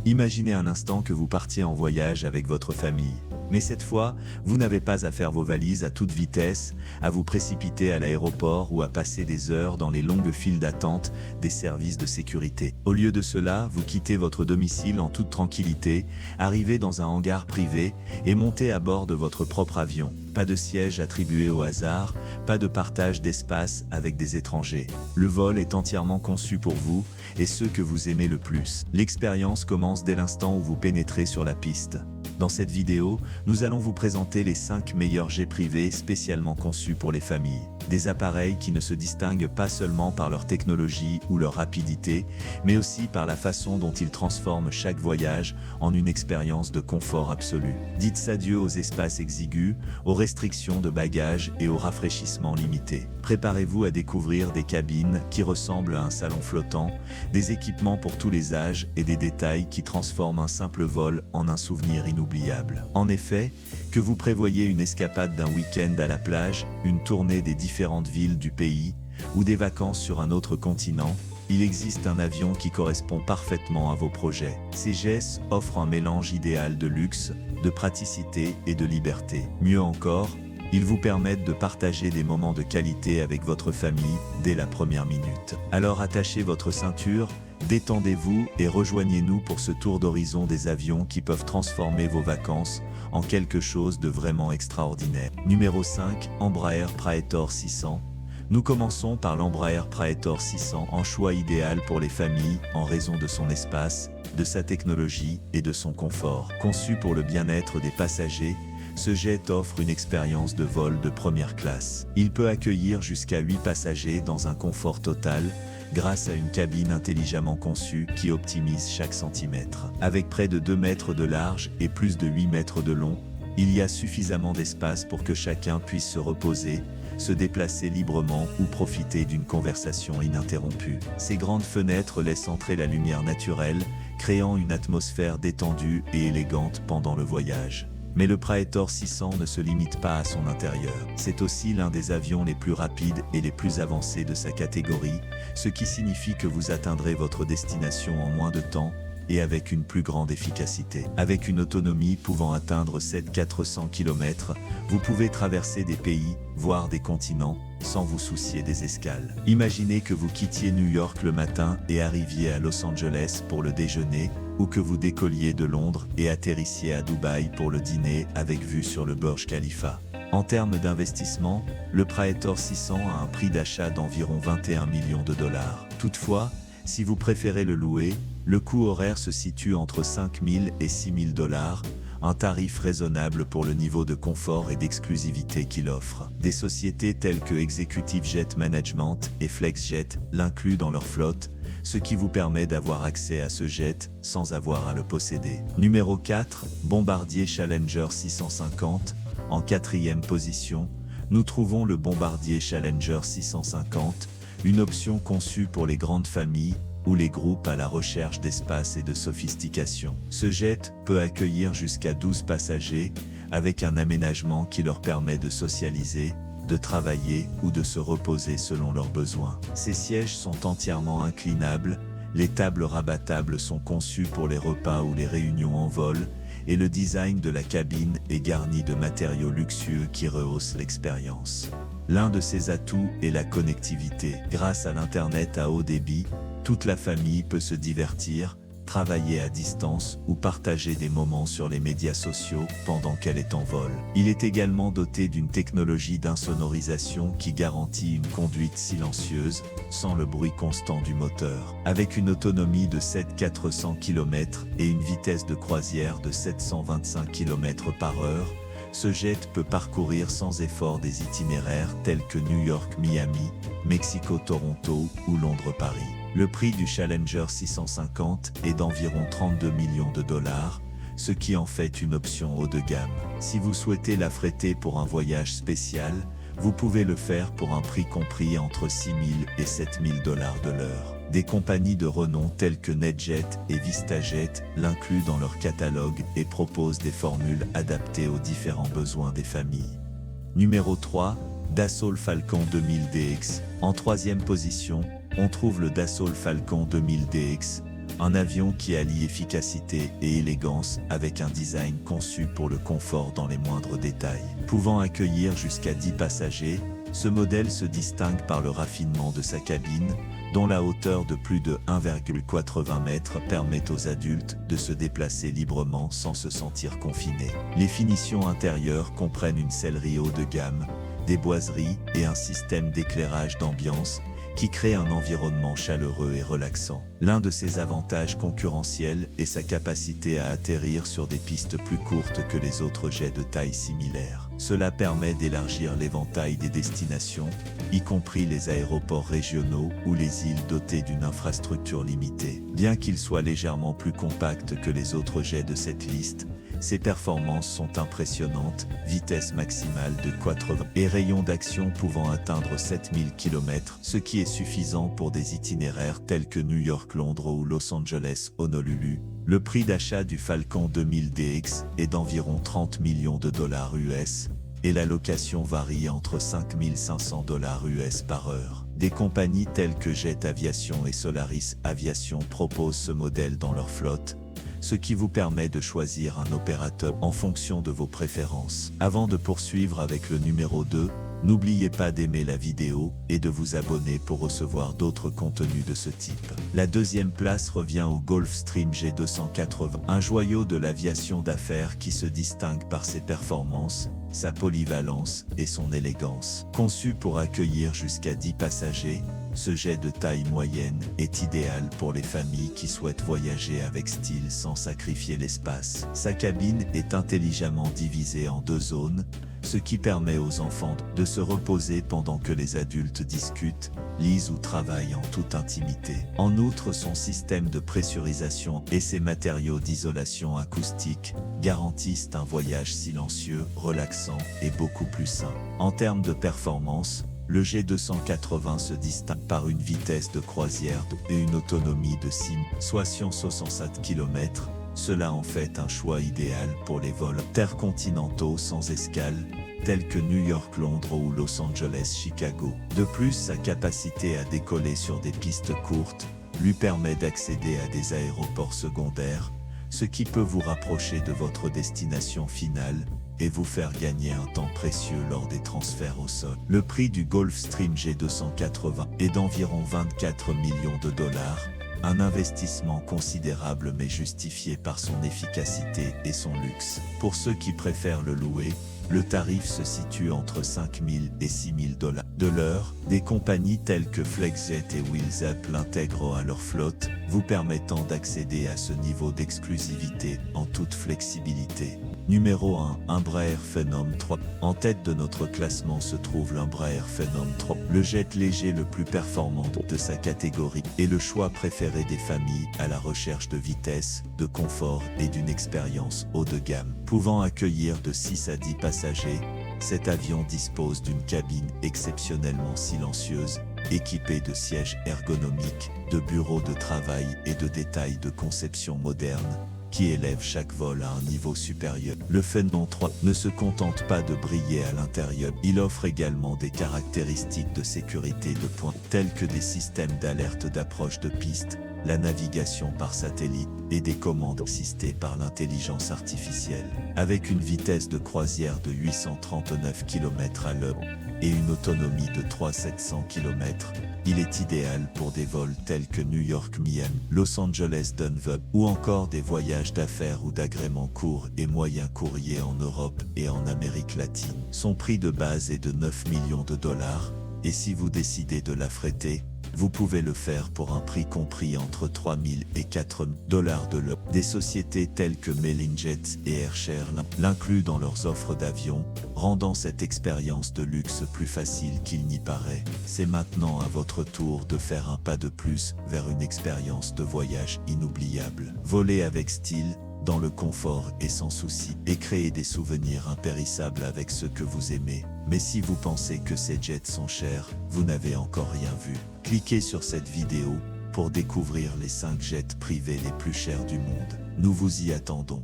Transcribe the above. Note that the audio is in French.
Imaginez un instant que vous partiez en voyage avec votre famille. Mais cette fois, vous n'avez pas à faire vos valises à toute vitesse, à vous précipiter à l'aéroport ou à passer des heures dans les longues files d'attente des services de sécurité. Au lieu de cela, vous quittez votre domicile en toute tranquillité, arrivez dans un hangar privé et montez à bord de votre propre avion. Pas de siège attribué au hasard, pas de partage d'espace avec des étrangers. Le vol est entièrement conçu pour vous et ceux que vous aimez le plus. L'expérience commence dès l'instant où vous pénétrez sur la piste. Dans cette vidéo, nous allons vous présenter les 5 meilleurs jets privés spécialement conçus pour les familles. Des appareils qui ne se distinguent pas seulement par leur technologie ou leur rapidité, mais aussi par la façon dont ils transforment chaque voyage en une expérience de confort absolu. Dites adieu aux espaces exigus, aux restrictions de bagages et aux rafraîchissements limités. Préparez-vous à découvrir des cabines qui ressemblent à un salon flottant, des équipements pour tous les âges et des détails qui transforment un simple vol en un souvenir inoubliable. En effet, que vous prévoyez une escapade d'un week-end à la plage, une tournée des différentes villes du pays ou des vacances sur un autre continent, il existe un avion qui correspond parfaitement à vos projets. Ces jets offrent un mélange idéal de luxe, de praticité et de liberté. Mieux encore, ils vous permettent de partager des moments de qualité avec votre famille dès la première minute. Alors attachez votre ceinture, détendez-vous et rejoignez-nous pour ce tour d'horizon des avions qui peuvent transformer vos vacances en quelque chose de vraiment extraordinaire. Numéro 5, Embraer Praetor 600. Nous commençons par l'Embraer Praetor 600, un choix idéal pour les familles en raison de son espace, de sa technologie et de son confort. Conçu pour le bien-être des passagers, ce jet offre une expérience de vol de première classe. Il peut accueillir jusqu'à 8 passagers dans un confort total, grâce à une cabine intelligemment conçue qui optimise chaque centimètre. Avec près de 2 mètres de large et plus de 8 mètres de long, il y a suffisamment d'espace pour que chacun puisse se reposer, se déplacer librement ou profiter d'une conversation ininterrompue. Ces grandes fenêtres laissent entrer la lumière naturelle, créant une atmosphère détendue et élégante pendant le voyage. Mais le Praetor 600 ne se limite pas à son intérieur. C'est aussi l'un des avions les plus rapides et les plus avancés de sa catégorie, ce qui signifie que vous atteindrez votre destination en moins de temps et avec une plus grande efficacité. Avec une autonomie pouvant atteindre 700-400 km, vous pouvez traverser des pays, voire des continents, sans vous soucier des escales. Imaginez que vous quittiez New York le matin et arriviez à Los Angeles pour le déjeuner, ou que vous décolliez de Londres et atterrissiez à Dubaï pour le dîner avec vue sur le Burj Khalifa. En termes d'investissement, le Praetor 600 a un prix d'achat d'environ 21 millions de dollars. Toutefois, si vous préférez le louer, le coût horaire se situe entre 5 000 et 6 000 dollars, un tarif raisonnable pour le niveau de confort et d'exclusivité qu'il offre. Des sociétés telles que Executive Jet Management et FlexJet l'incluent dans leur flotte, ce qui vous permet d'avoir accès à ce jet sans avoir à le posséder. Numéro 4, Bombardier Challenger 650. En 4e position, nous trouvons le Bombardier Challenger 650, une option conçue pour les grandes familles ou les groupes à la recherche d'espace et de sophistication. Ce jet peut accueillir jusqu'à 12 passagers avec un aménagement qui leur permet de socialiser, de travailler ou de se reposer selon leurs besoins. Ces sièges sont entièrement inclinables, les tables rabattables sont conçues pour les repas ou les réunions en vol, et le design de la cabine est garni de matériaux luxueux qui rehaussent l'expérience. L'un de ses atouts est la connectivité. Grâce à l'Internet à haut débit, toute la famille peut se divertir, travailler à distance ou partager des moments sur les médias sociaux pendant qu'elle est en vol. Il est également doté d'une technologie d'insonorisation qui garantit une conduite silencieuse, sans le bruit constant du moteur. Avec une autonomie de 700-400 km et une vitesse de croisière de 725 km/h, ce jet peut parcourir sans effort des itinéraires tels que New York-Miami, Mexico-Toronto ou Londres-Paris. Le prix du Challenger 650 est d'environ 32 millions de dollars, ce qui en fait une option haut de gamme. Si vous souhaitez l'affréter pour un voyage spécial, vous pouvez le faire pour un prix compris entre 6 000 et 7 000 dollars de l'heure. Des compagnies de renom telles que NetJet et VistaJet l'incluent dans leur catalogue et proposent des formules adaptées aux différents besoins des familles. Numéro 3, Dassault Falcon 2000 DX. En 3e position, on trouve le Dassault Falcon 2000 DX, un avion qui allie efficacité et élégance avec un design conçu pour le confort dans les moindres détails. Pouvant accueillir jusqu'à 10 passagers, ce modèle se distingue par le raffinement de sa cabine, dont la hauteur de plus de 1,80 m permet aux adultes de se déplacer librement sans se sentir confinés. Les finitions intérieures comprennent une sellerie haut de gamme, des boiseries et un système d'éclairage d'ambiance qui crée un environnement chaleureux et relaxant. L'un de ses avantages concurrentiels est sa capacité à atterrir sur des pistes plus courtes que les autres jets de taille similaire. Cela permet d'élargir l'éventail des destinations, y compris les aéroports régionaux ou les îles dotées d'une infrastructure limitée. Bien qu'il soit légèrement plus compact que les autres jets de cette liste, ses performances sont impressionnantes, vitesse maximale de 80 et rayon d'action pouvant atteindre 7000 km, ce qui est suffisant pour des itinéraires tels que New York-Londres ou Los Angeles-Honolulu. Le prix d'achat du Falcon 2000 DX est d'environ 30 millions de dollars US et la location varie entre 5500 dollars US par heure. Des compagnies telles que Jet Aviation et Solaris Aviation proposent ce modèle dans leur flotte, ce qui vous permet de choisir un opérateur en fonction de vos préférences. Avant de poursuivre avec le numéro 2, n'oubliez pas d'aimer la vidéo et de vous abonner pour recevoir d'autres contenus de ce type. La deuxième place revient au Gulfstream G280, un joyau de l'aviation d'affaires qui se distingue par ses performances, sa polyvalence et son élégance. Conçu pour accueillir jusqu'à 10 passagers, ce jet de taille moyenne est idéal pour les familles qui souhaitent voyager avec style sans sacrifier l'espace. Sa cabine est intelligemment divisée en 2 zones, ce qui permet aux enfants de se reposer pendant que les adultes discutent, lisent ou travaillent en toute intimité. En outre, son système de pressurisation et ses matériaux d'isolation acoustique garantissent un voyage silencieux, relaxant et beaucoup plus sain. En termes de performance, le G280 se distingue par une vitesse de croisière et une autonomie de 667 km. Cela en fait un choix idéal pour les vols intercontinentaux sans escale, tels que New York-Londres ou Los Angeles-Chicago. De plus, sa capacité à décoller sur des pistes courtes lui permet d'accéder à des aéroports secondaires, ce qui peut vous rapprocher de votre destination finale et vous faire gagner un temps précieux lors des transferts au sol. Le prix du Gulfstream G280 est d'environ 24 millions de dollars, un investissement considérable mais justifié par son efficacité et son luxe. Pour ceux qui préfèrent le louer, le tarif se situe entre 5 000 et 6 000 dollars de l'heure. Des compagnies telles que Flexjet et Wheels Up l'intègrent à leur flotte, vous permettant d'accéder à ce niveau d'exclusivité en toute flexibilité. Numéro 1, Embraer Phenom 3. En tête de notre classement se trouve l'Embraer Phenom 3, le jet léger le plus performant de sa catégorie et le choix préféré des familles à la recherche de vitesse, de confort et d'une expérience haut de gamme. Pouvant accueillir de 6 à 10 passagers, cet avion dispose d'une cabine exceptionnellement silencieuse, équipée de sièges ergonomiques, de bureaux de travail et de détails de conception moderne, qui élève chaque vol à un niveau supérieur. Le Phenom 3 ne se contente pas de briller à l'intérieur, il offre également des caractéristiques de sécurité de pointe, telles que des systèmes d'alerte d'approche de piste, la navigation par satellite et des commandes assistées par l'intelligence artificielle. Avec une vitesse de croisière de 839 km à l'heure et une autonomie de 3700 km, il est idéal pour des vols tels que New York-Miami, Los Angeles-Denver ou encore des voyages d'affaires ou d'agrément court et moyen courrier en Europe et en Amérique latine. Son prix de base est de 9 millions de dollars et si vous décidez de l'affréter, vous pouvez le faire pour un prix compris entre 3 000 et 4 000 dollars de l'heure. Des sociétés telles que Melinjet et Airshare l'incluent dans leurs offres d'avion, rendant cette expérience de luxe plus facile qu'il n'y paraît. C'est maintenant à votre tour de faire un pas de plus vers une expérience de voyage inoubliable. Voler avec style, dans le confort et sans souci, et créer des souvenirs impérissables avec ceux que vous aimez. Mais si vous pensez que ces jets sont chers, vous n'avez encore rien vu. Cliquez sur cette vidéo pour découvrir les 5 jets privés les plus chers du monde. Nous vous y attendons.